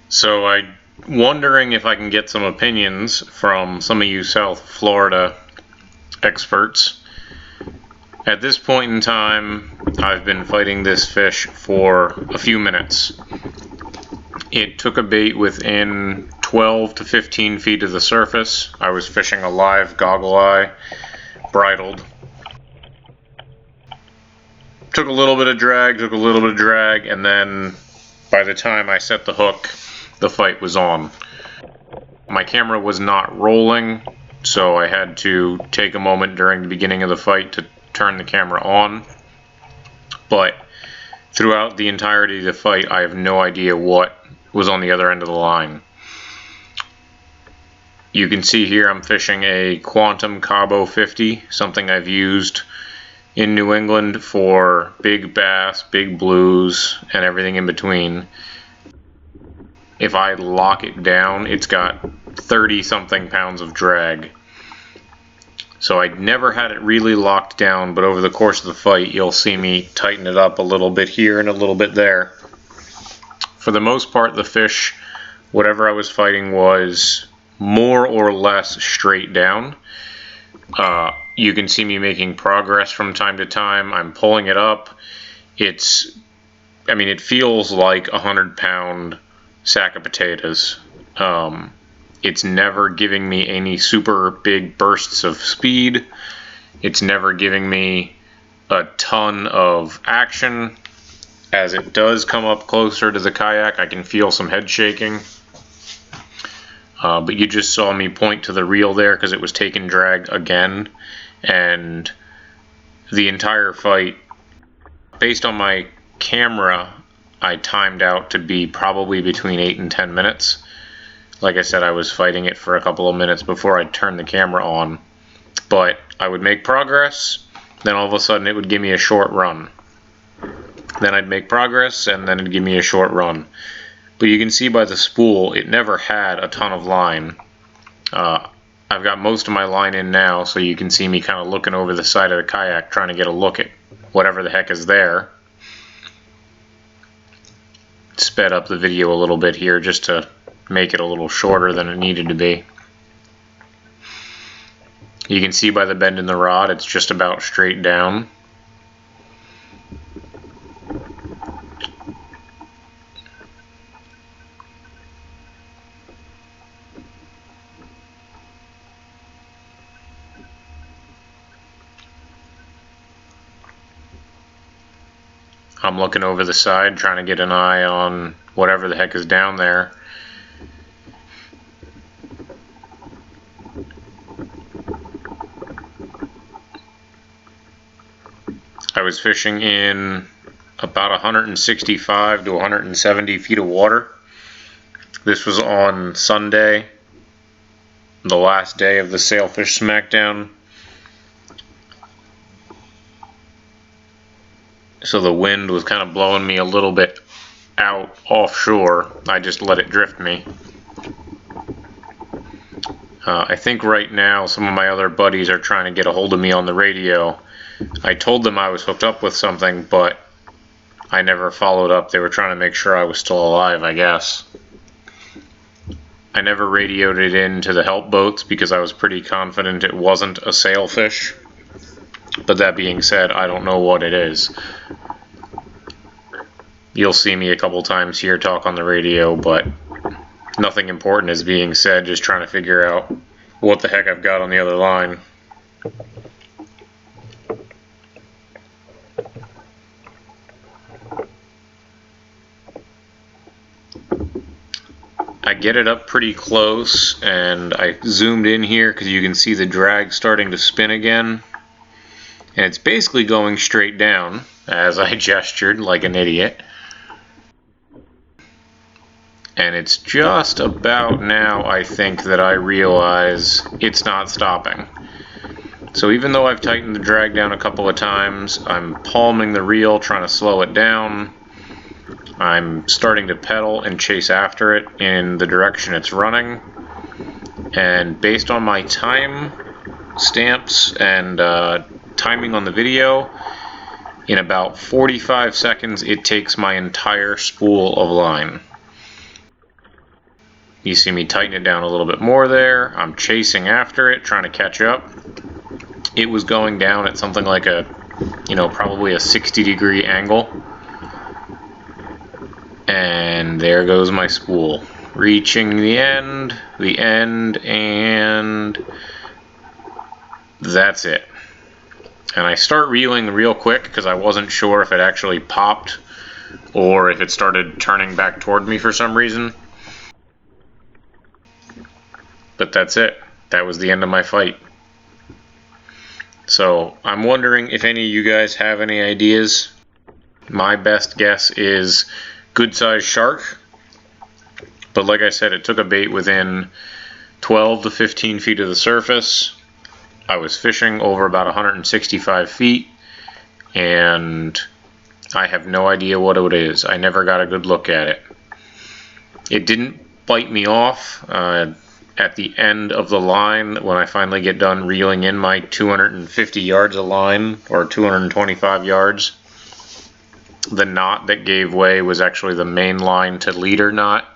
So I'm wondering if I can get some opinions from some of you South Florida experts. At this point in time, I've been fighting this fish for a few minutes. It took a bait within 12 to 15 feet of the surface. I was fishing a live goggle eye, bridled. Took a little bit of drag, and then by the time I set the hook, the fight was on. My camera was not rolling, so I had to take a moment during the beginning of the fight to turn the camera on. But throughout the entirety of the fight, I have no idea what was on the other end of the line. You can see here I'm fishing a Quantum Cabo 50, something I've used in New England for big bass, big blues, and everything in between. If I lock it down, it's got 30 something pounds of drag. So I never had it really locked down, but over the course of the fight you'll see me tighten it up a little bit here and a little bit there. For the most part, the fish, whatever I was fighting, was more or less straight down. You can see me making progress from time to time. I'm pulling it up. It feels like a 100-pound sack of potatoes. It's never giving me any super big bursts of speed. It's never giving me a ton of action. As it does come up closer to the kayak, I can feel some head shaking. But you just saw me point to the reel there because it was taking drag again. And the entire fight, based on my camera, I timed out to be probably between 8 and 10 minutes. Like I said, I was fighting it for a couple of minutes before I turned the camera on. But I would make progress, then all of a sudden it would give me a short run. Then I'd make progress, and then it'd give me a short run. But you can see by the spool, it never had a ton of line. I've got most of my line in now, so you can see me kind of looking over the side of the kayak trying to get a look at whatever the heck is there. Sped up the video a little bit here just to make it a little shorter than it needed to be. You can see by the bend in the rod, it's just about straight down. I'm looking over the side trying to get an eye on whatever the heck is down there. I was fishing in about 165 to 170 feet of water. This was on Sunday, the last day of the Sailfish Smackdown. So the wind was kind of blowing me a little bit out offshore. I just let it drift me. I think right now some of my other buddies are trying to get a hold of me on the radio. I told them I was hooked up with something, but I never followed up. They were trying to make sure I was still alive, I guess. I never radioed it in to the help boats because I was pretty confident it wasn't a sailfish. But that being said, I don't know what it is. You'll see me a couple times here talk on the radio, but nothing important is being said, just trying to figure out what the heck I've got on the other line. I get it up pretty close, and I zoomed in here because you can see the drag starting to spin again. And it's basically going straight down, as I gestured like an idiot. And it's just about now, I think, that I realize it's not stopping. So even though I've tightened the drag down a couple of times, I'm palming the reel, trying to slow it down. I'm starting to pedal and chase after it in the direction it's running. And based on my time stamps and timing on the video, in about 45 seconds it takes my entire spool of line. You see me tighten it down a little bit more there. I'm chasing after it, trying to catch up. It was going down at something like a, probably a 60-degree angle. And there goes my spool. Reaching the end, and that's it. And I start reeling real quick because I wasn't sure if it actually popped or if it started turning back toward me for some reason. But that's it. That was the end of my fight. So I'm wondering if any of you guys have any ideas. My best guess is good sized shark. But like I said, it took a bait within 12 to 15 feet of the surface. I was fishing over about 165 feet, and I have no idea what it is. I never got a good look at it. It didn't bite me off at the end of the line when I finally get done reeling in my 250 yards of line, or 225 yards. The knot that gave way was actually the main line to leader knot.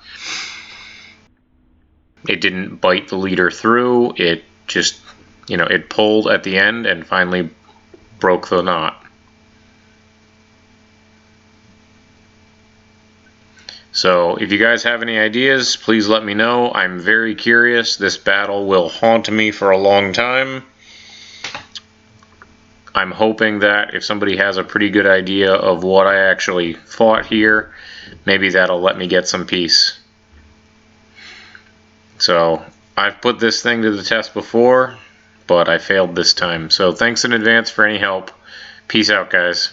It didn't bite the leader through. It just, it pulled at the end and finally broke the knot. So if you guys have any ideas, please let me know. I'm very curious. This battle will haunt me for a long time. I'm hoping that if somebody has a pretty good idea of what I actually fought here, maybe that'll let me get some peace. So I've put this thing to the test before, but I failed this time. So thanks in advance for any help. Peace out, guys.